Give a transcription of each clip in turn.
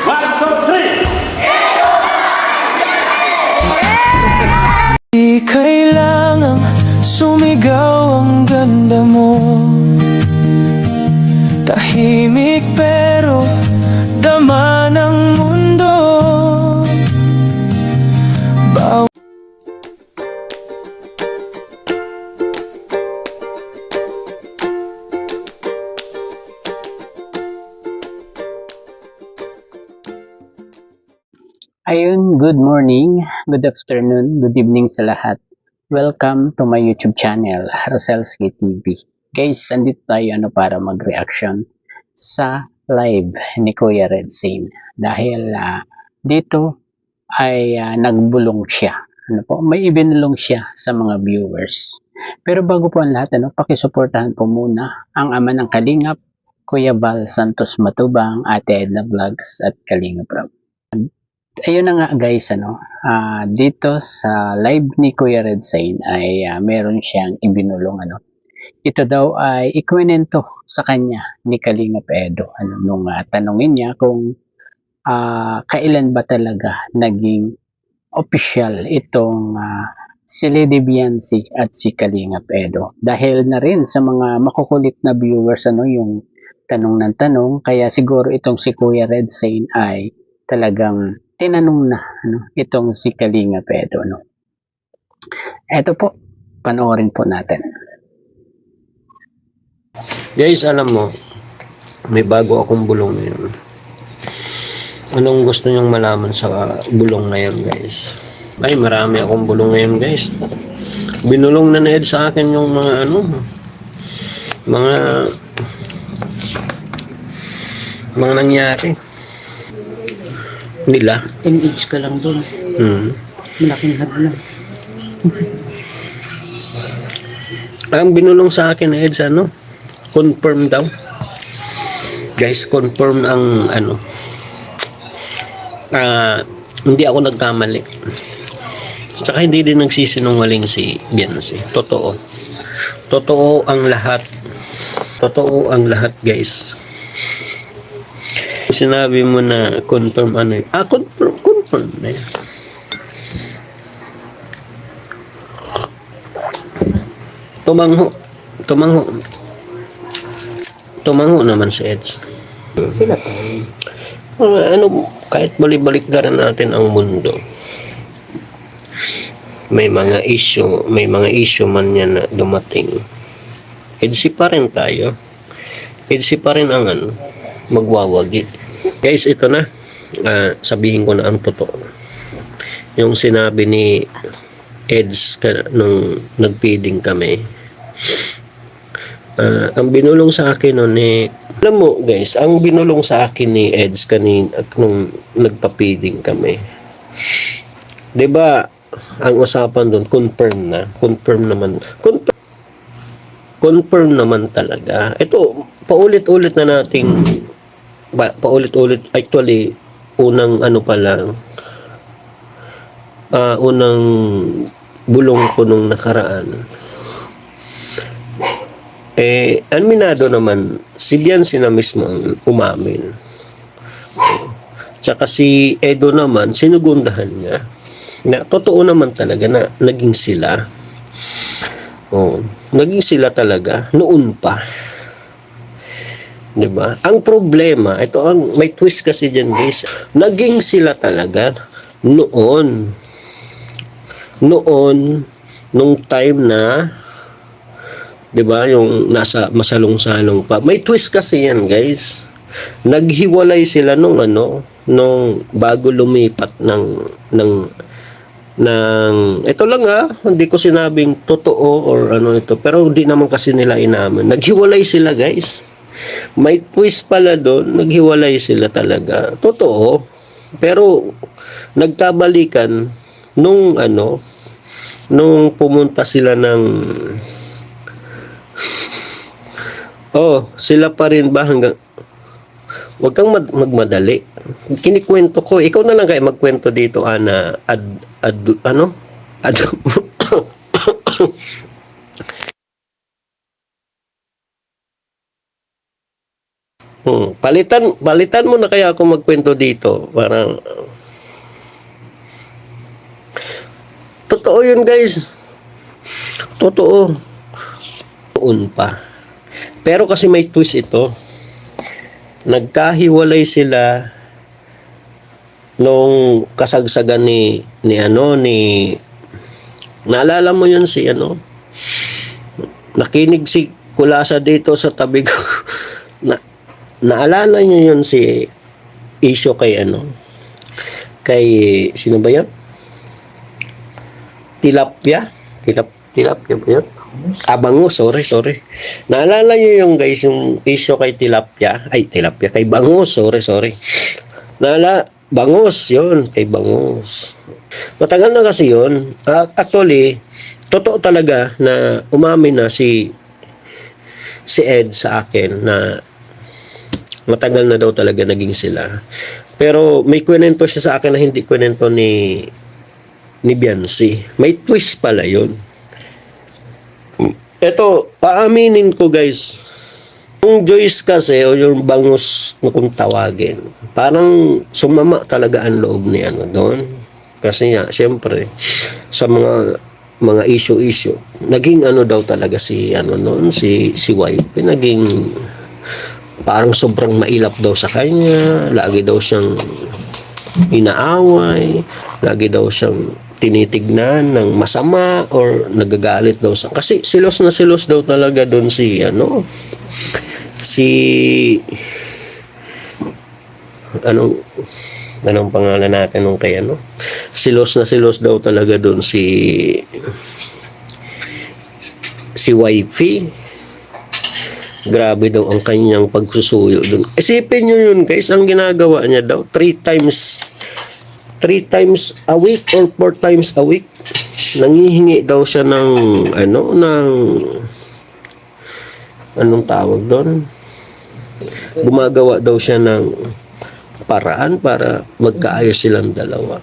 One, two, three! Di kailangang sumigaw ang ganda mo. Tahimik pero dama ng mundo. Ayun, good morning, good afternoon, good evening sa lahat. Welcome to my YouTube channel, Roselski TV. Guys, andito tayo para mag-reaction sa live ni Kuya Red Zane. Dahil dito ay nagbulong siya. May ibinulong siya sa mga viewers. Pero bago po ang lahat, pakisuportahan po muna ang ama ng Kalingap, Kuya Val Santos Matubang, Ate Edna Vlogs at Kalingap Rob. Ayun na nga guys, dito sa live ni Kuya Red Zane ay meron siyang ibinulong Ito daw ay ikwento sa kanya ni Kalingap Edo. Nung tanongin niya kung kailan ba talaga naging official itong si Lady Biancy at si Kalingap Edo. Dahil na rin sa mga makukulit na viewers yung tanong ng tanong, kaya siguro itong si Kuya Red Zane ay talagang tinanong na itong si Kalingap Edo. Ito po, panoorin po natin. Guys, alam mo, may bago akong bulong ngayon. Anong gusto nyong malaman sa bulong ngayon, guys? Ay, marami akong bulong ngayon, guys. Binulong na ni Ed sa akin yung mga mga nangyari nila. 10 inch ka lang doon. Malaking hadlang. Ang binulong sa akin ni Ed, confirm daw. Guys, confirm ang hindi ako nagkamali. Saka hindi din nagsisinungaling si Biancy. Totoo. Totoo ang lahat. Totoo ang lahat, guys. Sinabi mo na confirm confirm na yan. Tumango naman si Eds. Sila po. Kahit balik-balik natin ang mundo, may mga issue man yan na dumating. Edsi pa rin tayo. Edsi pa rin ang magwawagi. Guys, ito na. Sabihin ko na ang totoo. Yung sinabi ni Eds nung nagpiding kami. Ang binulong sa akin noon alam mo guys, ang binulong sa akin ni Eds nung nagpapiding kami. 'Di ba? Ang usapan doon confirm naman talaga. Ito paulit-ulit na nating actually unang unang bulong ko nung nakaraan aminado naman si Biancy na mismo ang umamin. Tsaka si Edo naman sinugundahan niya na totoo naman talaga na naging sila. Naging sila talaga noon pa. 'Di ba? Ang problema, ito may twist kasi diyan, guys. Naging sila talaga noon nung time na 'di ba, yung nasa masalong-salong pa. May twist kasi yan, guys. Naghiwalay sila nung bago lumipat ng ito lang hindi ko sinabing totoo or ito, pero hindi naman kasi nila inamin. Naghiwalay sila, guys. May twist pala doon, naghiwalay sila talaga. Totoo. Pero nagkabalikan nung pumunta sila ng sila pa rin ba hanggang wag kang magmadali. Kinikwento ko, ikaw na lang kayo magkwento dito Palitan mo na kaya ako magkwento dito. Parang totoo yun, guys. Totoo. Noon pa. Pero kasi may twist ito. Nagkahiwalay sila nung kasagsagan ni naalala mo yun si nakinig si Kulasa dito sa tabi ko. Naalala niyo yun si issue kay kay sino ba yan? Tilapia ba yun? Bangus, sorry. Naalala niyo yung guys, yung issue kay tilapia, kay bangus, sorry. Bangus, yun, kay bangus. Matagal na kasi yun. Actually, totoo talaga na umamin na si Ed sa akin na matagal na daw talaga naging sila. Pero may kwento siya sa akin na hindi kwento ni Biancy. May twist pala yun. Ito, paaminin ko guys. Yung Joyce kasi o yung bangus na kung tawagin, parang sumama talaga ang loob ni doon. Kasi nga, siyempre, sa mga issue, naging daw talaga si noon, si wife, naging parang sobrang mailap daw sa kanya, lagi daw siyang inaaway, lagi daw siyang tinitignan ng masama or nagagalit daw sa kasi silos na silos daw talaga doon si anong pangalan natin nung kay silos na silos daw talaga doon si wifey. Grabe daw ang kanyang pagsusuyo doon. Isipin nyo yun guys, ang ginagawa niya daw 3 times a week or 4 times a week. Nangihingi daw siya ng anong tawag doon? Gumagawa daw siya ng paraan para magkaayos silang dalawa.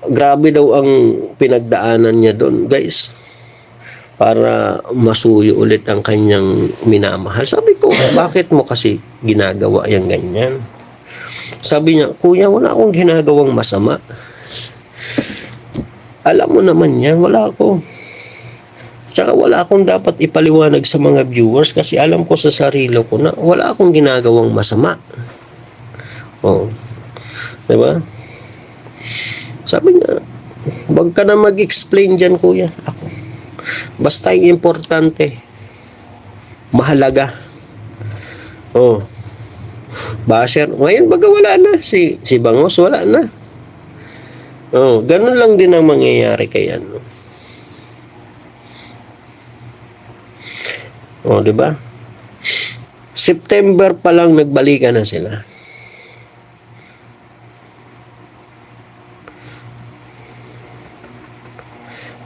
Grabe daw ang pinagdaanan niya doon guys, para masuyo ulit ang kanyang minamahal. Sabi ko, bakit mo kasi ginagawa yung ganyan? Sabi niya, kuya, wala akong ginagawang masama. Alam mo naman yan, wala ako. Tsaka wala akong dapat ipaliwanag sa mga viewers kasi alam ko sa sarili ko na wala akong ginagawang masama. Oh. Diba? Sabi niya, wag ka na mag-explain dyan, kuya. Ako. Basta yung importante, mahalaga. Oh. Basher, ngayon baga wala na. Si Bangus wala na. Oh, ganun lang din ang mangyayari kay Oh, di ba? September pa lang nagbalikan na sila.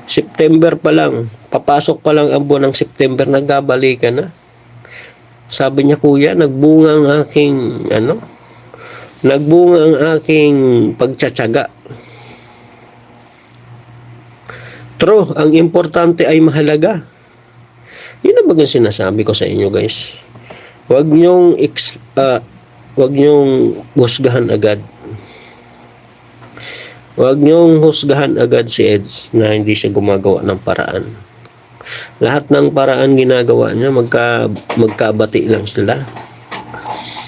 September pa lang, papasok pa lang ang buwan ng September, nagbabalikan na. Sabi niya, kuya, nagbunga ang aking pagtsatsaga. True, ang importante ay mahalaga. Yun ang bagang sinasabi ko sa inyo, guys. Huwag niyong husgahan agad. Huwag niyong husgahan agad si Eds na hindi siya gumagawa ng paraan. Lahat ng paraan ginagawa niya, magkabati lang sila.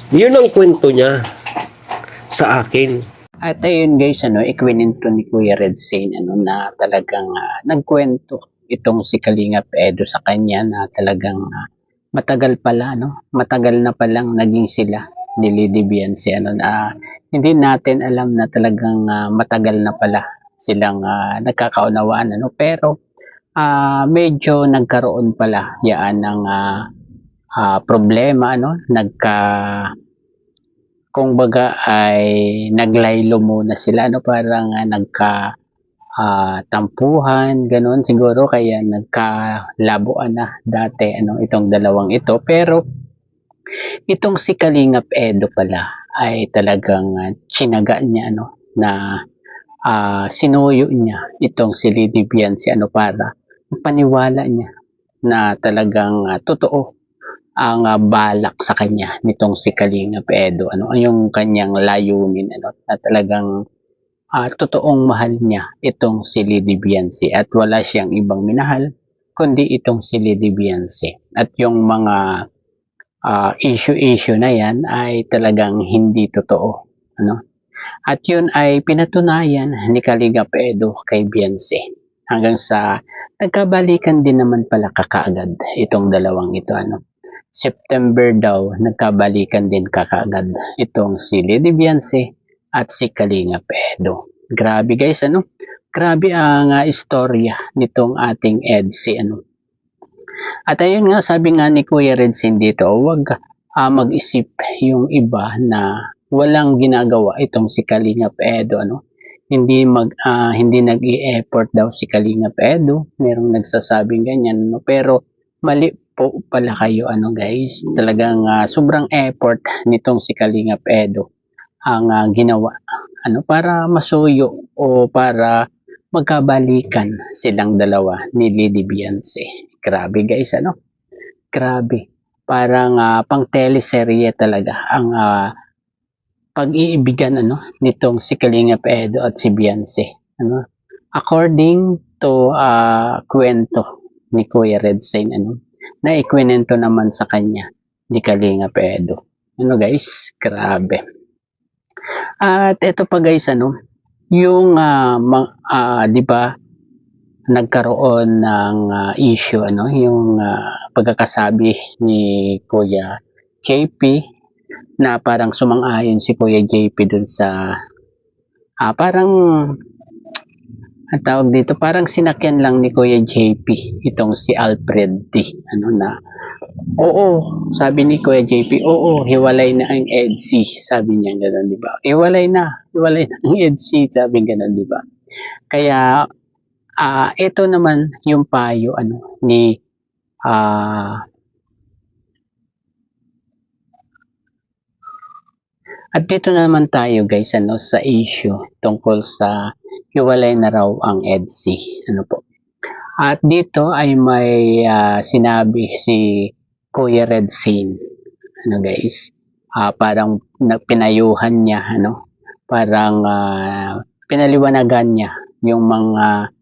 Yun ang kwento niya sa akin. At ayun guys, ikwento ni Kuya Red Zane, na talagang nagkwento itong si Kalingap Edo sa kanya na talagang matagal na palang naging sila ni Lady Biancy, hindi natin alam na talagang matagal na pala silang nagkakaunawaan, pero medyo nagkaroon pala yan ng problema, kung baga ay naglaylo muna sila, parang tampuhan, ganun siguro, kaya nagkalabuan na dati itong dalawang ito. Pero itong si Kalingap Edo pala ay talagang tsinaga niya na sinuyo niya itong si Lady Biancy para paniwala niya na talagang totoo balak sa kanya nitong si Kalingap Edo, ano yung kanyang layunin, ano, na talagang totoong mahal niya itong si Lady Biancy at wala siyang ibang minahal kundi itong si Lady Biancy. At yung mga issue na yan ay talagang hindi totoo, ano. At yun ay pinatunayan ni Kalingap Edo kay Biancy hanggang sa nagkabalikan din naman pala kakaagad itong dalawang ito, ano. September daw nagkabalikan din kakaagad itong si Lady Biancy at si Kalingap Edo. Grabe guys, ano. Grabe ang istorya nitong ating EDSI, ano. At ayun nga, sabi nga ni Kuya Redsin dito, huwag mag-isip yung iba na walang ginagawa itong si Kalingap Edo, ano. Hindi nag-i-effort daw si Kalingap Edo. Merong nagsasabing ganyan, no? Pero mali po pala kayo, ano guys. Talagang sobrang effort nitong si Kalingap Edo ang ginawa, ano, para masuyo o para magkabalikan silang dalawa ni Lady Biancy. Grabe guys, ano? Grabe. Parang pang teleserye talaga ang pag-iibigan, ano, nitong si Kalingap Edo at si Biancy, ano. According to kwento ni Kuya Redsin, ano, na ikwento naman sa kanya ni Kalingap Edo. Ano guys, grabe. At ito pa guys, ano, yung di ba nagkaroon ng issue, ano, yung pagkakasabi ni Kuya JP na parang sumang-ayon si Kuya JP dun sa parang ang tawag dito, parang sinakyan lang ni Kuya JP itong si Alfred D. Ano na, oo, sabi ni Kuya JP, oo, hiwalay na ang EDSI, sabi niya gano'n, di ba? Hiwalay na ang EDSI, sabi gano'n, di ba? Kaya ito naman yung payo, ano, ni at dito naman tayo guys, ano, sa issue tungkol sa hiwalay na raw ang EDSI, ano po. At dito ay may sinabi si Kuya Redsin, ano guys, parang pinayuhan niya, ano, parang pinaliwanagan niya yung mga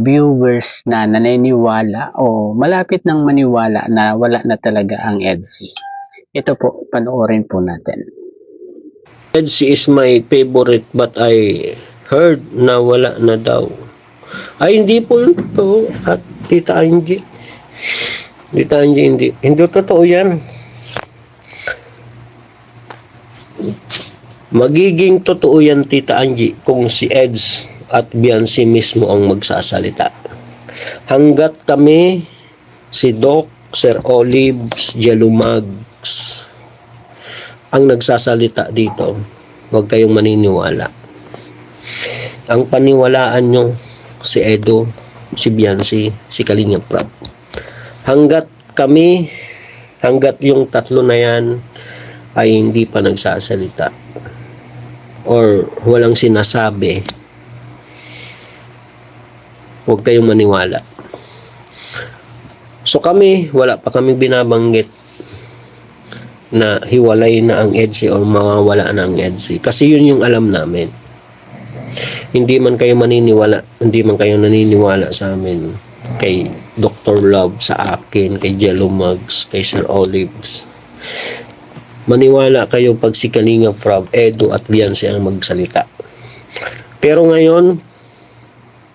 viewers na naniniwala o malapit nang maniwala na wala na talaga ang EDSI. Ito po, panoorin po natin. EDSI is my favorite but I heard na wala na daw. Ay, hindi po ito. At Tita Angie. Tita Angie, hindi. Hindi totoo yan. Magiging totoo yan, Tita Angie, kung si Eds at Biancy mismo ang magsasalita. Hanggat kami, si Doc, Sir Olives, Jelumags, ang nagsasalita dito, huwag kayong maniniwala. Ang paniwalaan nyo, si Edo, si Biancy, si Kalingap Prab. Hanggat yung tatlo na yan ay hindi pa nagsasalita or walang sinasabi, huwag kayong maniwala. So kami, wala pa kaming binabanggit na hiwalay na ang EDSI or mawawala na ang EDSI. Kasi yun yung alam namin. Hindi man kayo naniniwala sa amin, kay Dr. Love, sa akin, kay Jello Mugs, kay Sir Olives. Maniwala kayo pag si Kalingap Prab, Edo at Biancy ang magsalita. Pero ngayon,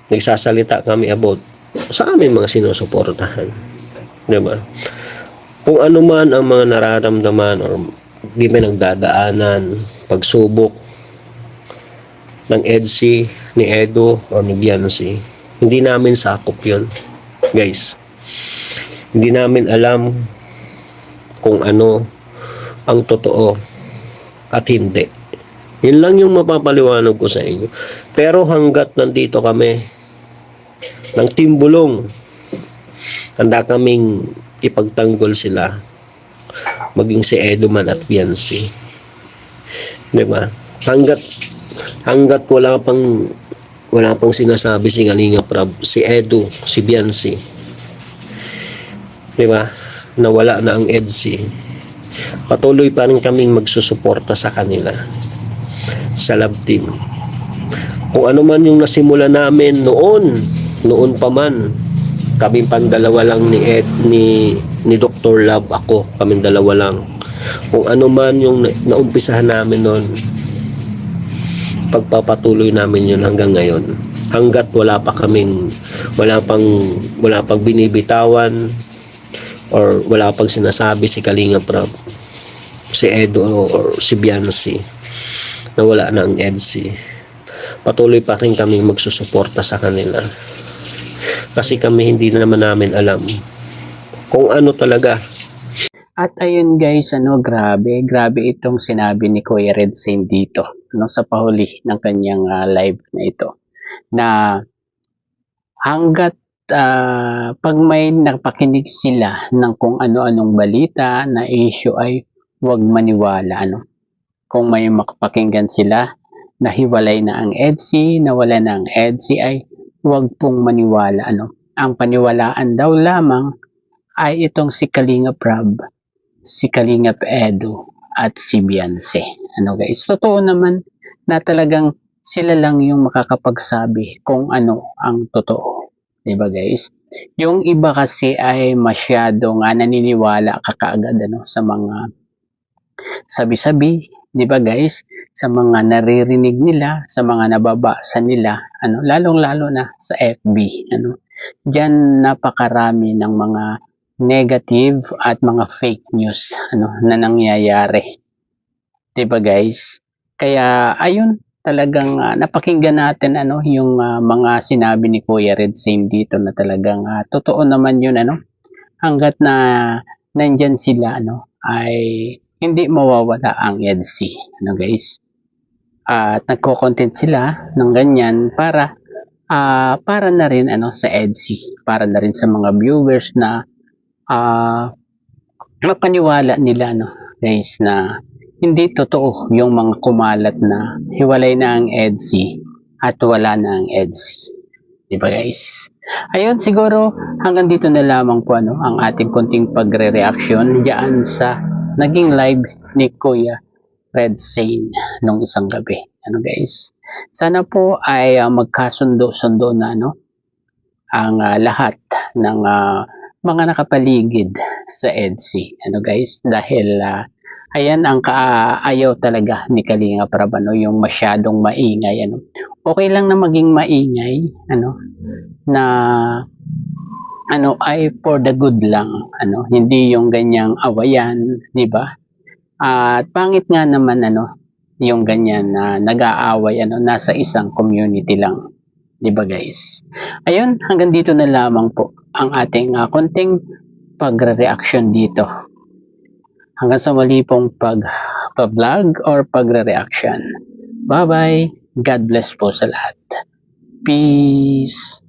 nagsasalita kami about sa aming mga sinusuportahan. Diba? Kung ano man ang mga nararamdaman or di may nagdadaanan, pagsubok ng EDSI, ni Edo, o ni Biancy, hindi namin sakop yun, guys. Hindi namin alam kung ano ang totoo at hindi. Yun lang yung mapapaliwanag ko sa inyo. Pero hanggat nandito kami ng Timbulong, handa kaming ipagtanggol sila, maging si Edo man at Biancy. Diba? Hanggat wala pang sinasabi si Kalingap Prab, si Edo, si Biancy. Diba? na wala na ang EDSI, patuloy pa rin kaming magsusuporta sa kanila sa love team. Kung ano man yung nasimula namin noon pa man, kami pandalawa lang ni Dr. Love, ako, kami dalawa lang. Kung ano man yung naumpisahan namin noon, pagpapatuloy namin yun hanggang ngayon. Hanggat wala pang binibitawan or wala pang sinasabi si Kalinga Prab, si Edo or si Biancy na wala na ang EDSI, patuloy pa rin kami magsusuporta sa kanila. Kasi kami hindi naman namin alam kung ano talaga. At ayun guys, grabe itong sinabi ni Kuya Red Sane dito, sa pahuli ng kanyang live na ito, na hanggat pag may napakinig sila ng kung ano-anong balita na issue ay huwag maniwala. Kung may makapakinggan sila na hiwalay na ang EDSI, nawala na ang EDSI, ay huwag pong maniwala. Ang paniwalaan daw lamang ay itong si Kalinga Prab, si Kalinga Edo at si Biancy. Guys, totoo naman na talagang sila lang yung makakapagsabi kung ano ang totoo. Diba guys? Yung iba kasi ay masyadong naniniwala kakaagad sa mga sabi-sabi, diba guys? Sa mga naririnig nila, sa mga nababasa nila, lalong-lalo na sa FB. Diyan napakarami ng mga negative at mga fake news na nangyayari. Diba guys? Kaya ayun, talagang napakinggan natin yung mga sinabi ni Kuya Red Sane dito na talagang totoo naman yun. Hanggat na nandyan sila ay hindi mawawala ang EDSI, guys. At nagko-content sila ng ganyan para na rin sa EDSI, para na rin sa mga viewers na mapaniwala nila guys, na hindi totoo yung mga kumalat na hiwalay na ang EDSI at wala na ang EDSI. Diba guys? Ayun, siguro hanggang dito na lamang po ang ating konting pagre-reaction diyan sa naging live ni Kuya Red Sane nung isang gabi. Guys? Sana po ay magkasundo-sundo na ang lahat ng mga nakapaligid sa EDSI. Guys? Dahil ayan ang kaayaw talaga ni Kalinga Prab, yung masyadong maingay. Okay lang na maging maingay, na ay for the good lang, hindi yung ganyang awayan, di ba? At pangit nga naman yung ganyan na nag-aaway nasa isang community lang, di ba guys? Ayun, hanggang dito na lamang po ang ating konting pagre-reaction dito. Hanggang sa muli pong pag-vlog or pagre-reaction. Bye-bye. God bless po sa lahat. Peace.